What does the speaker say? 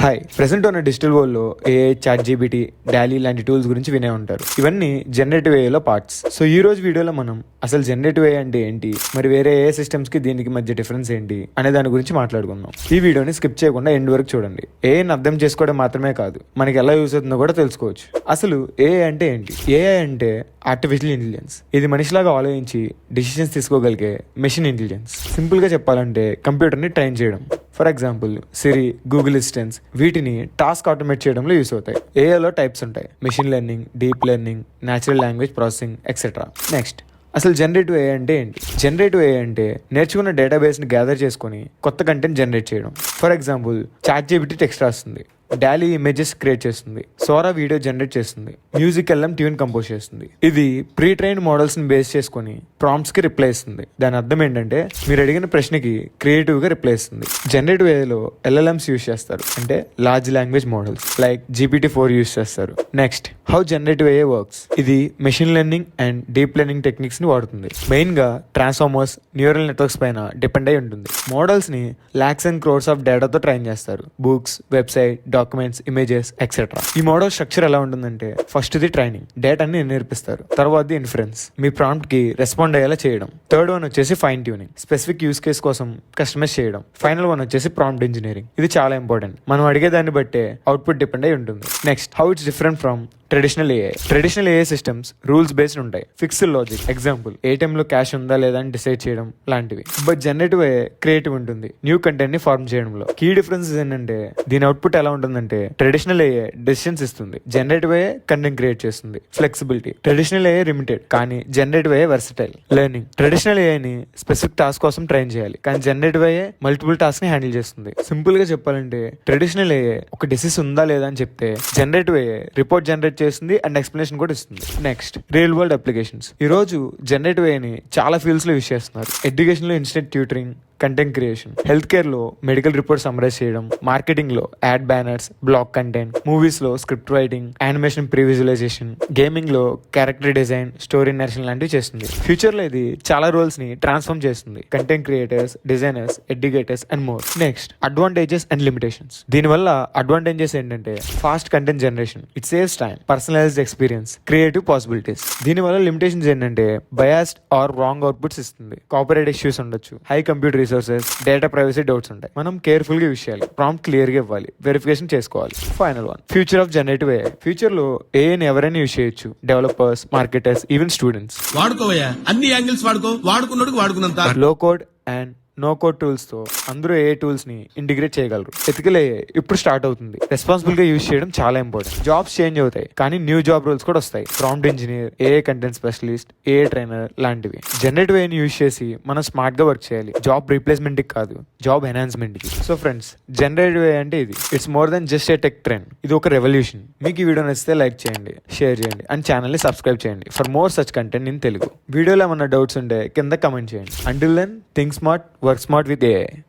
Hi, present ఉన్న digital వరల్డ్లో AI, chat GPT, Dolly లాంటి టూల్స్ గురించి వినే ఉంటారు. ఇవన్నీ జనరేటివ్ ఏఐలో పార్ట్స్. సో ఈ రోజు వీడియోలో మనం అసలు జనరేటివ్ ఏఐ అంటే ఏంటి, మరి వేరే ఏఐ సిస్టమ్స్ కి దీనికి మధ్య డిఫరెన్స్ ఏంటి అనే దాని గురించి మాట్లాడుకుందాం. ఈ వీడియోని స్కిప్ చేయకుండా ఎండ్ వరకు చూడండి. ఏఐని అర్థం చేసుకోవడం మాత్రమే కాదు, మనకి ఎలా యూస్ అవుతుందో కూడా తెలుసుకోవచ్చు. అసలు ఏఐ అంటే ఏంటి? ఏఐ అంటే ఆర్టిఫిషియల్ ఇంటెలిజెన్స్. ఇది మనిషిలాగా ఆలోచించి డిసిషన్స్ తీసుకోగలిగే మెషిన్ ఇంటెలిజెన్స్. సింపుల్ గా చెప్పాలంటే కంప్యూటర్ని ట్రైన్ చేయడం. For example Siri, Google assistants వీటిని టాస్క్ ఆటోమేట్ చేయడంలో యూస్ అవుతాయి. ఏఐలో టైప్స్ ఉంటాయి: machine learning, deep learning, natural language processing, etcetera. Next, అసలు జనరేటివ్ ఏఐ అంటే ఏంటి? జనరేటివ్ ఏఐ అంటే నేర్చుకున్న డేటాబేస్ని గ్యాదర్ చేసుకుని కొత్త కంటెంట్ జనరేట్ చేయడం. For example chat GPT text రాస్తుంది, డాలీ ఇమేజెస్ క్రియేట్ చేస్తుంది, సోరా వీడియో జనరేట్ చేస్తుంది, మ్యూజిక్ ఎల్ఎం ట్యూన్ కంపోజ్ చేస్తుంది. ఇది ప్రీ ట్రైన్డ్ మోడల్స్ ని బేస్ చేసుకుని ప్రాంప్ట్స్ కి రిప్లై ఇస్తుంది. దాని అర్థం ఏంటంటే మీరు అడిగిన ప్రశ్నకి క్రియేటివ్ గా రిప్లై ఇస్తుంది. జనరేటివ్ ఏఐలో ఎల్ఎల్ఎంస్ యూస్ చేస్తారు, అంటే large language models like GPT-4 use చేస్తారు. Next, how generative AI works. ఇది machine learning and deep learning techniques ని వాడుతుంది. మెయిన్ గా ట్రాన్స్ఫార్మర్స్, న్యూరల్ నెట్వర్క్స్ పైన డిపెండ్ అయి ఉంటుంది. మోడల్స్ ని లాక్స్ అండ్ క్రోర్స్ ఆఫ్ డేటాతో ట్రైన్ చేస్తారు. Books, website, documents, images, etcetera. ఈ మోడల్ స్ట్రక్చర్ ఎలా ఉంటుందంటే, ఫస్ట్ ది ట్రైనింగ్, డేటాని నేర్పిస్తారు. తర్వాత ఇన్ఫరెన్స్, మీ ప్రాంప్ట్ కి రెస్పాండ్ అయ్యేలా చేయడం. థర్డ్ వన్ వచ్చేసి fine tuning, specific use case కోసం కస్టమైజ్ చేయడం. ఫైనల్ వన్ వచ్చేసి ప్రాంప్ట్ ఇంజనీరింగ్. ఇది చాలా ఇంపార్టెంట్, మనం అడిగే దాన్ని బట్టే అవుట్పుట్ డిపెండ్ అయి ఉంటుంది. Next, how it's different from traditional AI. Traditional AI systems rules based ఉంటాయి, ఫిక్స్డ్ లాజిక్. ఎగ్జాంపుల్ ATM లో క్యాష్ ఉందా లేదా అని డిసైడ్ చేయడం లాంటివి. బట్ జనరేటివ్ ఏఐ క్రియేటివ్ ఉంటుంది, న్యూ కంటెంట్ ని ఫార్మ్ చేయడంలో. కీ డిఫరెన్సెస్ ఏంటంటే, దీని అవుట్పుట్ ఎలా ఉంటుందంటే, ట్రెడిషనల్ ఏఐ డెసిషన్స్ ఇస్తుంది, జనరేటివ్ ఏఐ కంటెంట్ క్రియేట్ చేస్తుంది. ఫ్లెక్సిబిలిటీ, ట్రెడిషనల్ ఏఐ లిమిటెడ్ కానీ generative AI versatile. Learning, traditional ఏఐని స్పెసిఫిక్ టాస్క్ కోసం ట్రైన్ చేయాలి, కానీ జనరేటివ్ ఏఐ మల్టిపుల్ టాస్క్ ని హ్యాండిల్ చేస్తుంది. సింపుల్ గా చెప్పాలంటే, ట్రెడిషనల్ ఏఐ ఒక డిసీజ్ ఉందా లేదా అని చెప్తే, జనరేటివ్ ఏఐ రిపోర్ట్ జనరేట్ చేస్తుంది అండ్ ఎక్స్ప్లెనేషన్ కూడా ఇస్తుంది. Next, real world applications. ఈ రోజు జనరేటివ్ ఏఐని చాలా ఫీల్డ్స్ లో యూస్ చేస్తున్నారు. ఎడ్యుకేషన్ లో instant tutoring, content creation, health care లో మెడికల్ రిపోర్ట్ సమ్మరైజ్ చేయడం, మార్కెటింగ్ లో ad banners, blog content, movies లో script writing, animation pre visualization, gaming లో క్యారెక్టర్ డిజైన్, స్టోరీ నరేషన్ లాంటివి చేస్తుంది. ఫ్యూచర్ లో ఇది చాలా రోల్స్ ని ట్రాన్స్ఫార్మ్ చేస్తుంది. Content creators, designers, educators and more. Next, advantages and limitations. దీని వల్ల అడ్వాంటేజెస్ ఏంటంటే, fast content generation, it saves time, personalised experience, creative possibilities. దీని వల్ల లిమిటేషన్స్ ఏంటంటే, బయాస్డ్ ఆర్ రాంగ్ అవుట్పుట్స్ ఇస్తుంది, కాపీరైట్ ఇష్యూస్ ఉండొచ్చు, high computer resources, data privacy doubts ఉంటాయి. మనం కేర్ఫుల్ గా యూస్ చేయాలి, ప్రాంప్ట్ క్లియర్ గా ఇవ్వాలి, వెరిఫికేషన్ చేసుకోవాలి. Final one, future of generative AI. Future లో ఏఐని ఎవరైనా యూస్ చేయొచ్చు, డెవలపర్స్, మార్కెటర్స్, ఈవెన్ స్టూడెంట్స్. వాడుకోవయ్యా, అన్ని యాంగిల్స్ వాడుకో, వాడుకున్నోడికి వాడుకున్నంత. Low code and no code tools తో అందరూ ఏ టూల్స్ ని ఇంటిగ్రేట్ చేయగలరు. ఎథికల్ ఏఐ ఇప్పుడు స్టార్ట్ అవుతుంది. రెస్పాన్సిబుల్ గా యూస్ చేయడం చాలా ఇంపార్టెంట్. జాబ్స్ చేంజ్ అవుతాయి, కానీ న్యూ జాబ్ రోల్స్ కూడా వస్తాయి. Prompt engineer, AI content specialist, AI trainer లాంటివి. జనరేటివ్ ఏఐని యూస్ చేసి మనం స్మార్ట్ గా వర్క్ చేయాలి, జాబ్ రీప్లేస్మెంట్ కి కాదు, జాబ్ ఎన్హాన్స్మెంట్ కి. సో ఫ్రెండ్స్, జనరేటివ్ ఏఐ అంటే ఇది. It's more than just a tech trend, ఇది ఒక రెవల్యూషన్. మీకు ఈ వీడియో నచ్చితే లైక్ చేయండి, షేర్ చేయండి అండ్ ఛానల్ ని సబ్స్క్రైబ్ చేయండి for more such content in Telugu. వీడియోలో ఏమన్నా డౌట్స్ ఉంటే కింద కమెంట్ చేయండి. Until then, think smart, work smart with AI.